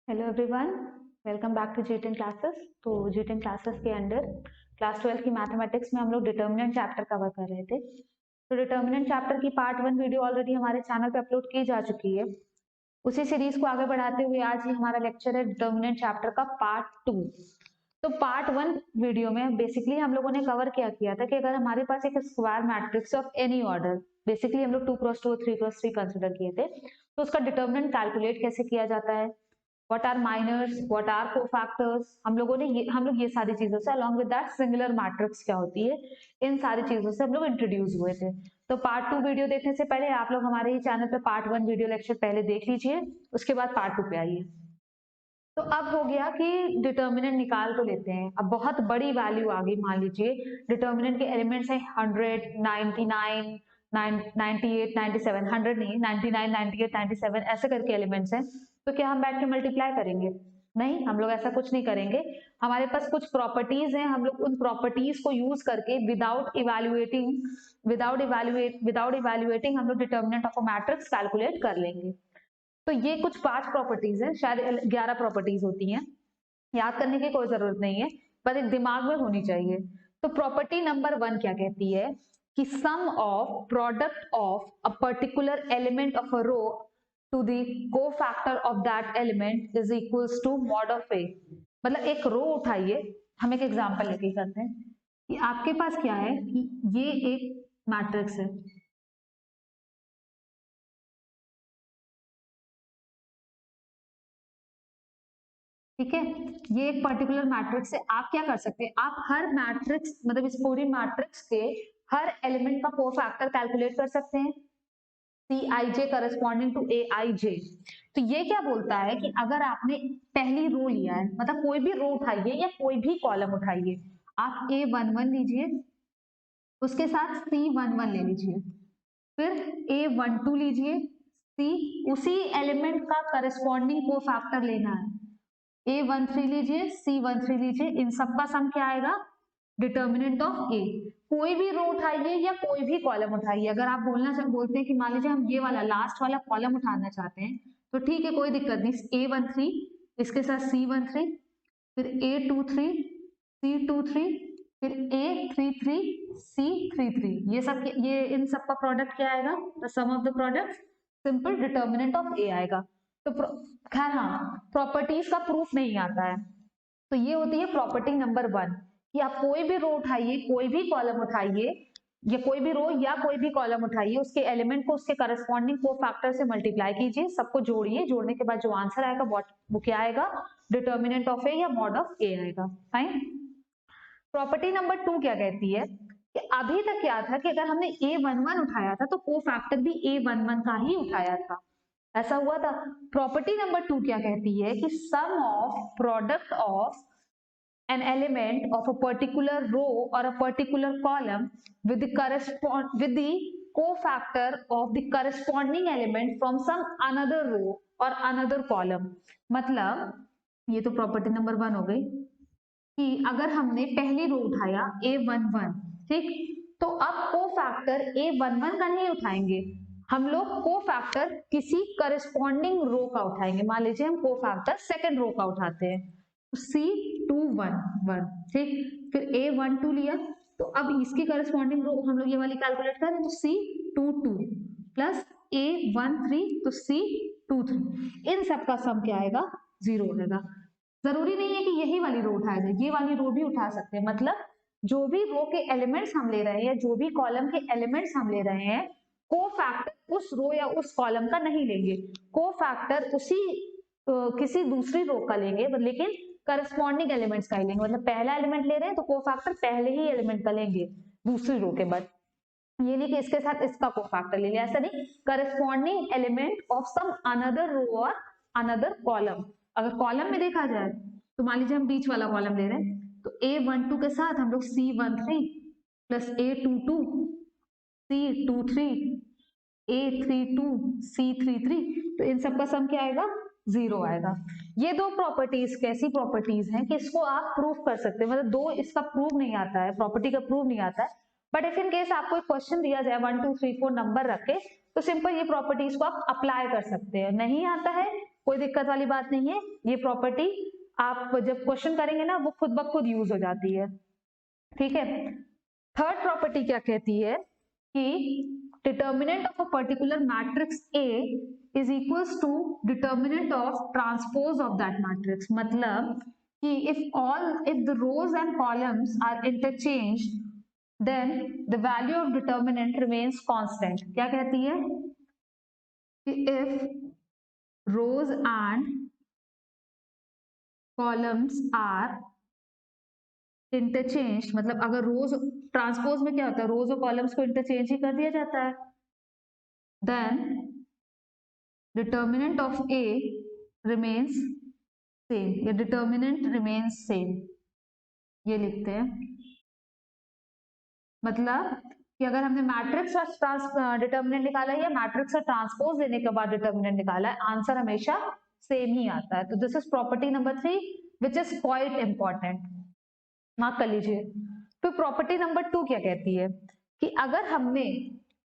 Hello everyone, welcome back to जी10 classes. तो जी10 क्लासेस के अंडर क्लास 12 की मैथमेटिक्स में हम लोग डिटर्मिनेंट चैप्टर कवर कर रहे थे। तो डिटर्मिनेंट चैप्टर की पार्ट 1 वीडियो ऑलरेडी हमारे चैनल पे अपलोड की जा चुकी है। उसी सीरीज को आगे बढ़ाते हुए आज ही हमारा लेक्चर है डिटर्मिनेंट चैप्टर का पार्ट 2। तो पार्ट 1 वीडियो में बेसिकली हम लोगों ने कवर क्या किया था कि अगर हमारे पास एक square matrix of any order, basically हम लोग 2x2 3x3 कंसिडर किए थे, तो उसका डिटर्मिनेंट कैलकुलेट कैसे किया जाता है, what are minors, what are cofactors, हम लोग ये सारी चीजों से along with that singular matrix क्या होती है, इन सारी चीजों से हम लोग इंट्रोड्यूस हुए थे। तो पार्ट 2 वीडियो देखने से पहले आप लोग हमारे ही चैनल पे पार्ट 1 वीडियो लेक्चर पहले देख लीजिए, उसके बाद पार्ट 2 पे आइए। तो अब हो गया कि डिटर्मिनेंट निकाल तो लेते हैं, अब बहुत बड़ी वैल्यू आ गई। मान लीजिए डिटर्मिनेंट के एलिमेंट्स हैं 100, 99, 98, 97, 100 नहीं, 99, 98, 97 ऐसे करके एलिमेंट्स हैं। तो क्या हम बैठ के मल्टीप्लाई करेंगे? नहीं, हम लोग ऐसा कुछ नहीं करेंगे। हमारे पास कुछ प्रॉपर्टीज हैं, हम लोग उन प्रॉपर्टीज को यूज करके विदाउट इवेल्युएटिंग हम लोग determinant of a matrix calculate कर लेंगे। तो ये कुछ 5 प्रॉपर्टीज हैं, शायद 11 प्रॉपर्टीज होती हैं, याद करने की कोई जरूरत नहीं है, पर एक दिमाग में होनी चाहिए। तो प्रॉपर्टी नंबर 1 क्या कहती है कि sum of product of a particular element of a row to the cofactor of that element is equals to mod of A. मतलब एक रो उठाइए, हम एक एग्जांपल लेके करते हैं कि आपके पास क्या है कि ये एक मैट्रिक्स है, ठीक है, ये एक पर्टिकुलर मैट्रिक्स है। आप क्या कर सकते हैं, आप हर मैट्रिक्स मतलब इस पूरी मैट्रिक्स के हर एलिमेंट का कोफैक्टर कैलकुलेट कर सकते हैं, सी आई जे करस्पॉन्डिंग टू ए आई जे। तो ये क्या बोलता है कि अगर आपने पहली रो लिया है, मतलब कोई भी रो उठाइए या कोई भी कॉलम उठाइए, आप A11 लीजिए, उसके साथ C11 ले लीजिए, फिर A12 लीजिए, सी उसी एलिमेंट का करस्पॉन्डिंग कोफैक्टर लेना है, A13 लीजिए, C13 लीजिए, इन सब का सम क्या आएगा? डिटर्मिनेंट ऑफ ए। कोई भी रो उठाइए या कोई भी कॉलम उठाइए, अगर आप बोलते हैं कि मान लीजिए हम ये वाला लास्ट वाला कॉलम उठाना चाहते हैं, तो ठीक है, कोई दिक्कत नहीं। A13 इसके साथ C13, फिर A23, C23, फिर A33, C33, ये इन सब का प्रोडक्ट क्या आएगा? The sum of the product, simple determinant of A आएगा। तो खैर हाँ, प्रॉपर्टीज का प्रूफ नहीं आता है। तो ये होती है प्रॉपर्टी नंबर 1 कि आप कोई भी रो उठाइए, कोई भी कॉलम उठाइए, या कोई भी रो या कोई भी कॉलम उठाइए, उसके एलिमेंट को उसके करस्पॉन्डिंग कोफैक्टर से मल्टीप्लाई कीजिए, सबको जोड़िए, जोड़ने के बाद जो आंसर आएगा वो क्या आएगा? डिटर्मिनेंट ऑफ ए या मॉड ऑफ ए आएगा। फाइन। प्रॉपर्टी नंबर 2 क्या कहती है कि अभी तक क्या था कि अगर हमने A11 उठाया था तो कोफैक्टर भी A11 का ही उठाया था, ऐसा हुआ था। प्रॉपर्टी नंबर 2 क्या कहती है कि sum of product of an element of a particular row or a particular column with the cofactor of the corresponding element from some another row or another column। मतलब ये तो प्रॉपर्टी नंबर 1 हो गई कि अगर हमने पहली रो उठाया A11, ठीक, तो अब कोफैक्टर A11 का नहीं उठाएंगे, हम लोग कोफैक्टर किसी करस्पॉन्डिंग रो का उठाएंगे। मान लीजिए हम कोफैक्टर सेकंड रो का उठाते हैं, C21, ठीक, फिर A12 लिया, तो अब इसकी करस्पॉन्डिंग रो हम लोग ये वाली कैलकुलेट करें, तो C22 प्लस A13 तो C23, इन सब का सम क्या आएगा? 0 होगा। जरूरी नहीं है कि यही वाली रो उठाया जाए, ये वाली रो भी उठा सकते हैं। मतलब जो भी रो के एलिमेंट्स हम ले रहे हैं या जो भी कॉलम के एलिमेंट्स हम ले रहे हैं, कोफैक्टर उस रो या उस कॉलम का नहीं लेंगे, कोफैक्टर किसी दूसरी रो का लेंगे, लेकिन करस्पॉन्डिंग एलिमेंट्स का ही लेंगे। मतलब पहला एलिमेंट ले रहे हैं तो कोफैक्टर पहले ही एलिमेंट का लेंगे दूसरी रो के बाद, ये नहीं कि इसके साथ इसका कोफैक्टर ले लिया, ऐसा नहीं। Corresponding element of some another row और अनदर कॉलम। अगर कॉलम में देखा जाए तो मान लीजिए हम बीच वाला कॉलम ले रहे हैं, तो A12 के साथ हम लोग C13 plus A22, C23, A32, C33, तो इन सब का सम क्या आएगा? 0 आएगा। ये दो प्रॉपर्टीज कैसी प्रॉपर्टीज हैं कि इसको आप प्रूफ कर सकते हैं, मतलब दो इसका प्रूफ नहीं आता है, प्रॉपर्टी का प्रूफ नहीं आता है, बट इफ इन केस आपको एक क्वेश्चन दिया जाए 1 2 3 4 नंबर रख के, तो सिंपल ये प्रॉपर्टीज को आप अप्लाई कर सकते हैं। नहीं आता है कोई दिक्कत वाली बात नहीं है। ये प्रॉपर्टी आप जब क्वेश्चन करेंगे ना वो खुद ब खुद यूज हो जाती है, ठीक है। थर्ड प्रॉपर्टी क्या कहती है कि determinant of a particular matrix A is equals to determinant of transpose of that matrix. मतलब कि if the rows and columns are interchanged then the value of determinant remains constant। क्या कहती है कि if rows and columns are interchanged, मतलब अगर रोज transpose में क्या होता है, रोज और कॉलम्स को इंटरचेंज ही कर दिया जाता है, then determinant of A remains same या determinant remains same, ये लिखते हैं। मतलब कि अगर हमने मैट्रिक्स और डिटर्मिनेंट निकाला है या मैट्रिक्स और ट्रांसपोज देने के बाद डिटर्मिनेंट निकाला है, आंसर हमेशा सेम ही आता है। तो this is property number 3 which is quite important, mark कर लीजिए। तो प्रॉपर्टी नंबर 2 क्या कहती है कि अगर हमने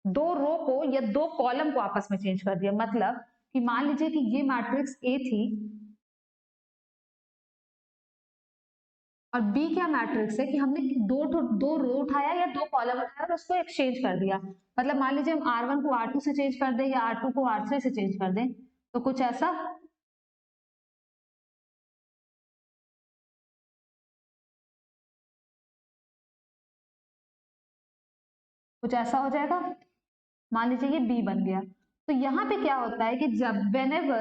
दो रो को या दो कॉलम को आपस में चेंज कर दिया, मतलब कि मान लीजिए कि ये मैट्रिक्स ए थी और बी क्या मैट्रिक्स है कि हमने दो रो उठाया या दो कॉलम उठाया और उसको एक्सचेंज कर दिया। मतलब मान लीजिए हम R1 को R2 से चेंज कर दें या R2 को R3 से चेंज कर दें, तो कुछ ऐसा हो जाएगा। मान लीजिए ये B बन गया। तो यहाँ पे क्या होता है कि जब whenever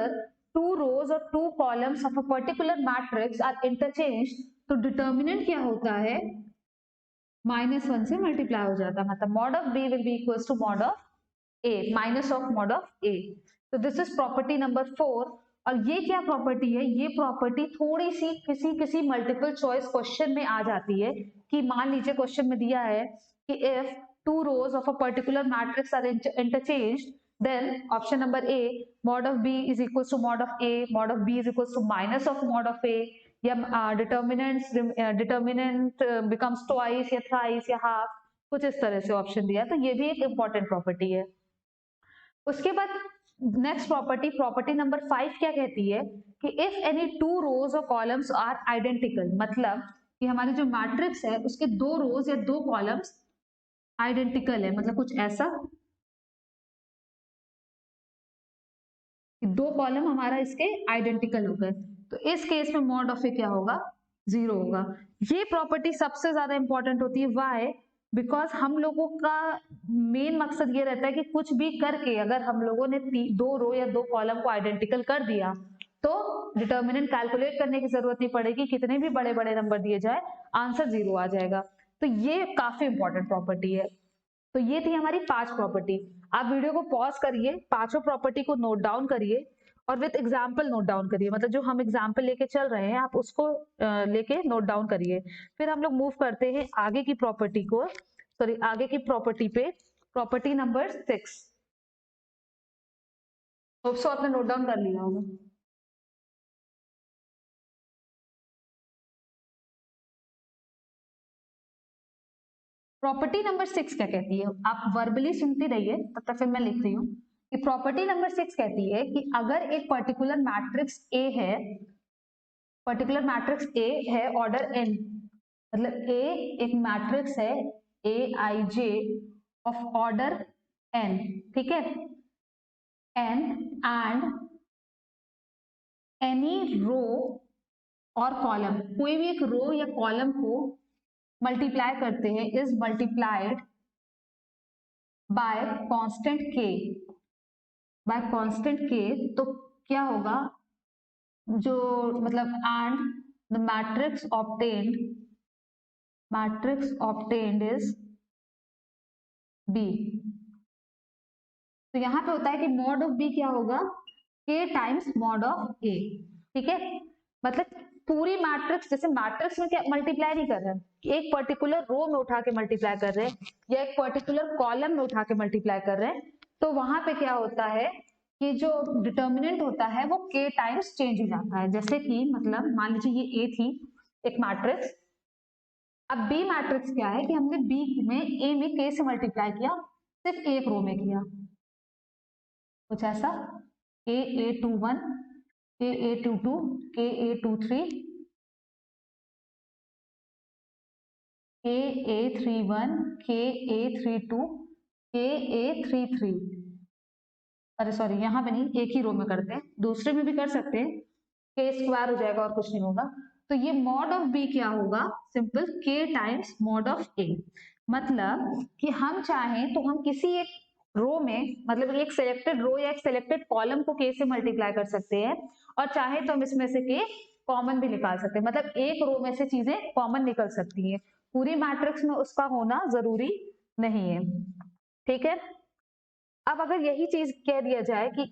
two rows और two columns of a particular matrix are interchanged, तो डिटर्मिनेंट क्या होता है, -1 से मल्टीप्लाई हो जाता है। मतलब mod of B will be equals to mod of A minus of mod of A। तो दिस इज प्रॉपर्टी नंबर 4। और ये क्या प्रॉपर्टी है, ये प्रॉपर्टी थोड़ी सी किसी मल्टीपल चॉइस क्वेश्चन में आ जाती है कि मान लीजिए क्वेश्चन में दिया है कि if two rows of a particular matrix are interchanged, then option number A mod of B is equals to mod of A, mod of B is equals to minus of mod of A, या determinant becomes twice या thrice या half, कुछ इस तरह से option दिया। तो ये भी एक इंपॉर्टेंट प्रॉपर्टी है। उसके बाद नेक्स्ट प्रॉपर्टी नंबर 5 क्या कहती है कि इफ एनी टू रोज और कॉलम्स आर आइडेंटिकल, मतलब कि हमारे जो मैट्रिक्स है उसके दो रोज या दो कॉलम्स आइडेंटिकल है, मतलब कुछ ऐसा कि दो कॉलम हमारा इसके आइडेंटिकल हो गए, तो इस केस में मॉड ऑफ ए क्या होगा, 0 होगा। ये प्रॉपर्टी सबसे ज्यादा इंपॉर्टेंट होती है। व्हाई? बिकॉज हम लोगों का मेन मकसद ये रहता है कि कुछ भी करके अगर हम लोगों ने दो रो या दो कॉलम को आइडेंटिकल कर दिया तो डिटर्मिनेंट कैलकुलेट करने की जरूरत नहीं पड़ेगी, कितने भी बड़े बड़े नंबर दिए जाए आंसर 0 आ जाएगा। तो ये काफी इंपॉर्टेंट प्रॉपर्टी है। तो ये थी हमारी 5 प्रॉपर्टी। आप वीडियो को पॉज करिए, पांचों प्रॉपर्टी को नोट डाउन करिए और विथ एग्जाम्पल नोट डाउन करिए, मतलब जो हम एग्जाम्पल लेके चल रहे हैं आप उसको लेके नोट डाउन करिए। फिर हम लोग मूव करते हैं आगे की प्रॉपर्टी को, सॉरी आगे की प्रॉपर्टी पे, प्रॉपर्टी नंबर 6। होप सो आपने नोट डाउन कर लिया होगा। प्रॉपर्टी नंबर 6 क्या कहती है, आप वर्बली सुनती रहिए तब तक फिर मैं लिख रही हूँ कि प्रॉपर्टी नंबर 6 कहती है कि अगर एक पर्टिकुलर मैट्रिक्स ए है, पर्टिकुलर मैट्रिक्स ए है ऑर्डर n, मतलब ए एक मैट्रिक्स है ए आई जे ऑफ ऑर्डर n, ठीक है, n एंड एनी रो और कॉलम, कोई भी एक रो या कॉलम को मल्टीप्लाई करते हैं is multiplied by constant k, bye constant k, तो क्या होगा, जो मतलब and the matrix obtained is b। तो यहां पे होता है कि मॉड ऑफ b क्या होगा, k times mod of a, ठीक है। मतलब पूरी मैट्रिक्स, जैसे मैट्रिक्स में क्या मल्टीप्लाई नहीं कर रहे हैं, एक पर्टिकुलर रो में उठा के मल्टीप्लाई कर रहे हैं या एक पर्टिकुलर कॉलम में उठा के मल्टीप्लाई कर रहे हैं, तो वहां पे क्या होता है कि जो डिटर्मिनेंट होता है वो k टाइम्स चेंज हो जाता है। जैसे कि मतलब मान लीजिए ये a थी एक मैट्रिक्स, अब b मैट्रिक्स क्या है कि हमने b में a में k से मल्टीप्लाई किया, सिर्फ एक रो में किया, कुछ ऐसा a a21 Ka22, Ka23, Ka31, Ka32, Ka33। अरे सॉरी, यहाँ पे नहीं, एक ही रो में करते हैं, दूसरे में भी कर सकते हैं, के स्क्वायर हो जाएगा और कुछ नहीं होगा। तो ये मॉड ऑफ बी क्या होगा, सिंपल के टाइम्स मॉड ऑफ ए। मतलब कि हम चाहें तो हम किसी एक रो में, मतलब एक सिलेक्टेड रो या एक सिलेक्टेड कॉलम को के से मल्टीप्लाई कर सकते हैं, और चाहे तो हम इसमें से के कॉमन भी निकाल सकते हैं। मतलब एक रो में से चीजें कॉमन निकल सकती हैं, पूरी मैट्रिक्स में उसका होना जरूरी नहीं है। ठीक है, अब अगर यही चीज कह दिया जाए कि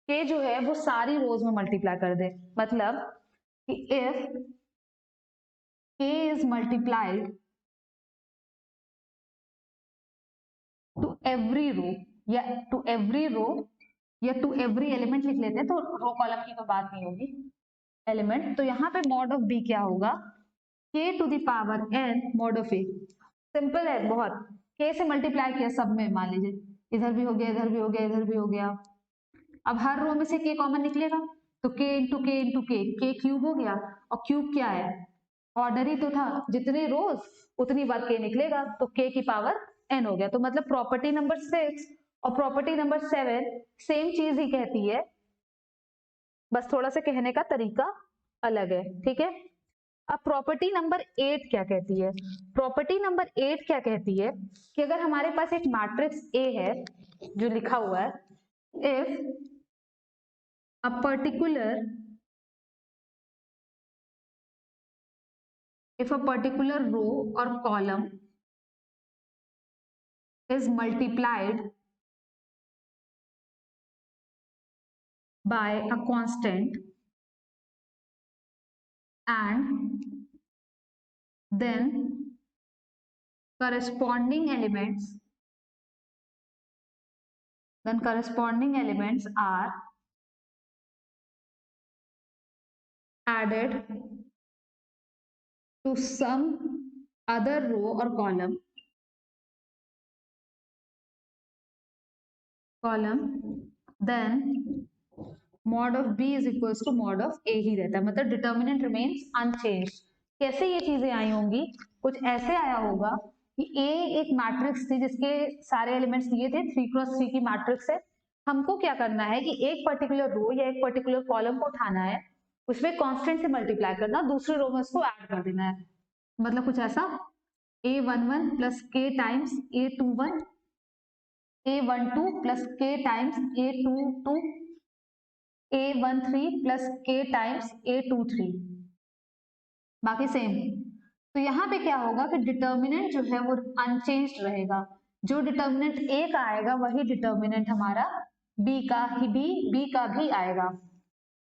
के जो है वो सारी रोज में मल्टीप्लाई कर दे, मतलब कि if K is multiplied to every row, या टू एवरी रो, या टू एवरी एलिमेंट लिख लेते हैं तो रो कॉलम की कोई बात नहीं होगी, एलिमेंट। तो यहाँ पे मॉड ऑफ बी क्या होगा, K to the power N mod of A. Simple है बहुत, के से मल्टीप्लाई किया सब में, मान लीजिए इधर भी हो गया, इधर भी हो गया, इधर भी हो गया। अब हर रो में से के कॉमन निकलेगा, तो के इंटू के इंटू के क्यूब हो गया। और क्यूब क्या है, ऑर्डर ही तो था, जितनी रोज उतनी बार के निकलेगा, तो के की पावर एन हो गया। तो मतलब प्रॉपर्टी नंबर 6 और प्रॉपर्टी नंबर 7 सेम चीज ही कहती है, बस थोड़ा सा कहने का तरीका अलग है। ठीक है, अब प्रॉपर्टी नंबर 8 क्या कहती है, प्रॉपर्टी नंबर 8 क्या कहती है कि अगर हमारे पास एक मैट्रिक्स ए है जो लिखा हुआ है, if a particular row or column is multiplied by a constant and then corresponding elements are added to some other row or column, then mod of b is equals to mod of a ही रहता है, मतलब determinant remains unchanged. कैसे ये चीजें आई होंगी, कुछ ऐसे आया होगा कि ए एक मैट्रिक्स थी जिसके सारे एलिमेंट्स दिए थे, 3x3 की मैट्रिक्स है। हमको क्या करना है कि एक पर्टिकुलर रो या एक पर्टिकुलर कॉलम को उठाना है, उसमें कांस्टेंट से मल्टीप्लाई करना, दूसरी रो में उसको ऐड कर देना है। मतलब कुछ ऐसा, a11 प्लस के टाइम्स a21, a12 प्लस के टाइम्स a22, a13 प्लस के टाइम्स a23, बाकी सेम। तो यहाँ पे क्या होगा कि डिटर्मिनेंट जो है वो अनचेंज्ड रहेगा, जो डिटर्मिनेंट ए का आएगा वही डिटर्मिनेंट हमारा बी का भी आएगा।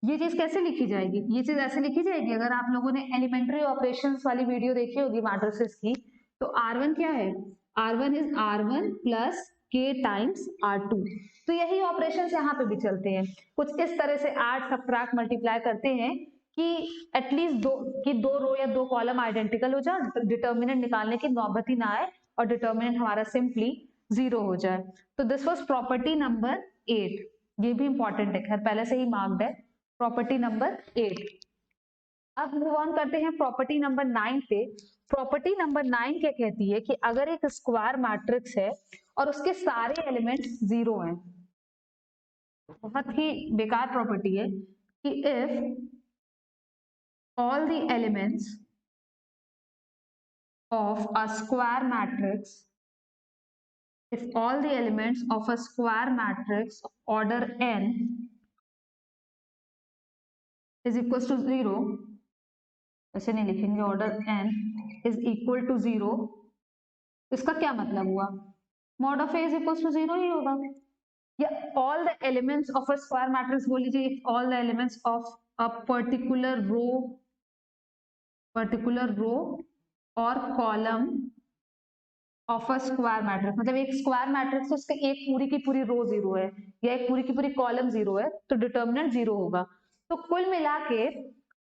ये चीज कैसे लिखी जाएगी, ये चीज ऐसे लिखी जाएगी, अगर आप लोगों ने एलिमेंट्री ऑपरेशंस वाली वीडियो देखी होगी मैट्रिसेस की, तो R1 क्या है, R1 इज R1 प्लस के टाइम्स R2। तो यही ऑपरेशंस यहाँ पे भी चलते हैं, कुछ इस तरह से ऐड सब्ट्रैक्ट मल्टीप्लाई करते हैं कि एटलीस्ट दो रो या दो कॉलम आइडेंटिकल हो जाए, डिटर्मिनेंट निकालने की नौबत ही ना आए और डिटर्मिनेंट हमारा सिंपली 0 हो जाए। तो दिस वाज प्रॉपर्टी नंबर 8, ये भी इंपॉर्टेंट है, खैर पहले से ही मार्क्ड है, प्रॉपर्टी नंबर 8। अब मूव ऑन करते हैं प्रॉपर्टी नंबर 9 पे। प्रॉपर्टी नंबर 9 क्या कहती है कि अगर एक स्क्वायर मैट्रिक्स है और उसके सारे एलिमेंट्स 0 हैं, बहुत ही बेकार प्रॉपर्टी है कि if all the elements of a square matrix, if all the elements of a square matrix of order n is equals to 0, ऐसे नहीं लिखेंगे, order n is equal to 0, इसका क्या मतलब हुआ, mod of a is equals to 0 ही होगा। या all the elements of a square matrix बोल लीजिए, if all the elements of a particular row और column of a square matrix, मतलब एक स्क्वायर मैट्रिक्स उसके एक पूरी की पूरी रो 0 है या एक पूरी की पूरी कॉलम 0 है, तो डिटर्मिनेंट 0 होगा। तो कुल मिला के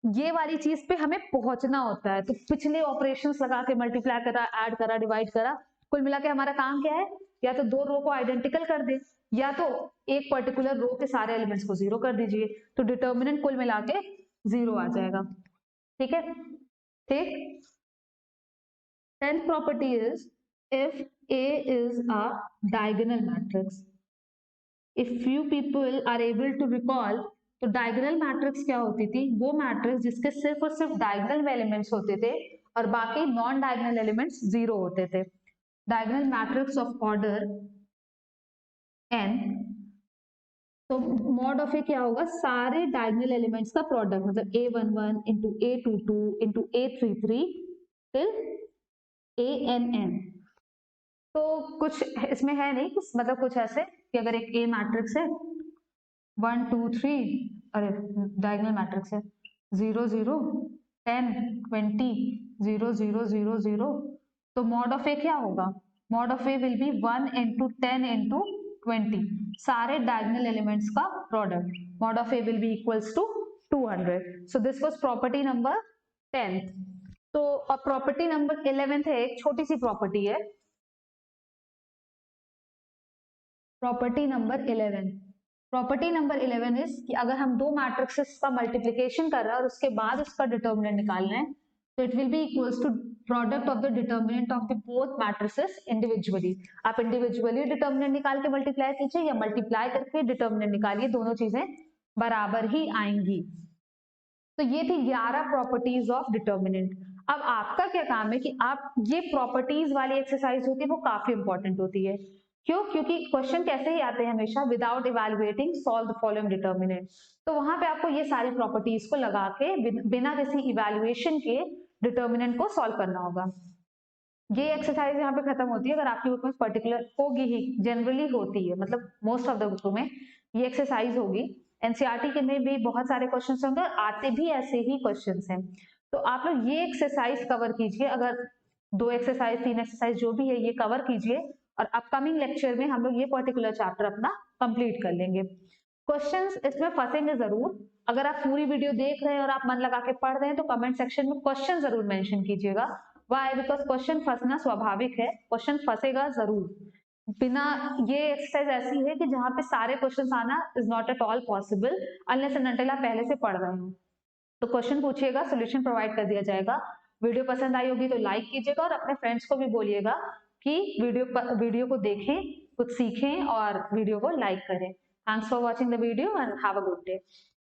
ये वाली चीज पे हमें पहुंचना होता है, तो पिछले ऑपरेशंस लगा के मल्टीप्लाई करा, ऐड करा, डिवाइड करा, कुल मिला के हमारा काम क्या है, या तो दो रो को आइडेंटिकल कर दे या तो एक पर्टिकुलर रो के सारे एलिमेंट्स को 0 कर दीजिए, तो डिटर्मिनेंट कुल मिला के 0 आ जाएगा। ठीक है, ठीक। 10th property is if A is a diagonal matrix. If few people are able to recall, तो डायगोनल मैट्रिक्स क्या होती थी? वो मैट्रिक्स जिसके सिर्फ और सिर्फ डायगोनल एलिमेंट्स होते थे और बाकी नॉन डायगोनल एलिमेंट्स 0 होते थे। Diagonal matrix of order n, तो मॉड ऑफ ए क्या होगा? सारे डायगोनल एलिमेंट्स का प्रोडक्ट, मतलब a11 into a22 into a33 till ann। तो कुछ इसमें है नहीं, मतलब कुछ ऐसे कि अगर एक ए मैट्रिक्स है 1 2 3, अरे डायगोनल मैट्रिक्स है 0 0 10 20 0 0 0 0, तो मॉड ऑफ ए क्या होगा? Mod of A will be 1 into 10 into 20, सारे डायगोनल एलिमेंट्स का product. Mod of A will be equals to 200। So this was property number 10th। तो अब प्रॉपर्टी नंबर 11th है, एक छोटी सी प्रॉपर्टी है, property number 11। Property number 11 is कि अगर हम दो मैट्रिक्सेस का मल्टीप्लिकेशन कर रहे हैं और उसके बाद उसका डिटर्मिनेंट निकालना है, तो it will be equals to product of the determinant of the both matrices individually. आप इंडिविजुअली डिटर्मिनेंट निकाल के मल्टीप्लाई कीजिए या मल्टीप्लाई करके डिटर्मिनेंट निकालिए, दोनों चीजें बराबर ही आएंगी। तो ये थी 11 प्रॉपर्टीज ऑफ डिटर्मिनेंट। अब आपका क्या काम है कि आप ये प्रॉपर्टीज वाली एक्सरसाइज होती है वो काफी इंपॉर्टेंट होती है। क्यों? क्योंकि क्वेश्चन कैसे ही आते हैं हमेशा, without evaluating solve the following determinant. तो वहां पे आपको ये सारी प्रॉपर्टीज को लगा के बिना किसी इवैल्यूएशन के डिटर्मिनेंट को सॉल्व करना होगा। ये एक्सरसाइज यहाँ पे खत्म होती है। अगर आपकी बुक में पर्टिकुलर होगी ही, जनरली होती है, मतलब मोस्ट ऑफ द बुक में ये एक्सरसाइज होगी। एनसीईआरटी के में भी बहुत सारे क्वेश्चंस होंगे और आते भी ऐसे ही क्वेश्चंस हैं। तो आप लोग ये एक्सरसाइज कवर कीजिए, अगर 2 एक्सरसाइज 3 एक्सरसाइज जो भी है ये कवर कीजिए, और अपकमिंग लेक्चर में हम लोग ये पर्टिकुलर चैप्टर अपना कंप्लीट कर लेंगे। क्वेश्चंस इसमें फंसेंगे जरूर। अगर आप पूरी वीडियो देख रहे हैं और आप मन लगा के पढ़ रहे हैं तो कमेंट सेक्शन में क्वेश्चन जरूर मेंशन कीजिएगा। वाई? बिकॉज क्वेश्चन फंसना स्वाभाविक है, क्वेश्चन फंसेगा जरूर। बिना, ये एक्सरसाइज ऐसी है कि जहां पे सारे क्वेश्चंस आना is not at all possible unless and until आप पहले से पढ़ रहे हो। तो क्वेश्चन पूछिएगा, सोल्यूशन प्रोवाइड कर दिया जाएगा। वीडियो पसंद आई होगी तो लाइक कीजिएगा और अपने फ्रेंड्स को भी बोलिएगा कि वीडियो को देखें, कुछ सीखें और वीडियो को लाइक करें। Thanks for watching the video and have a good day.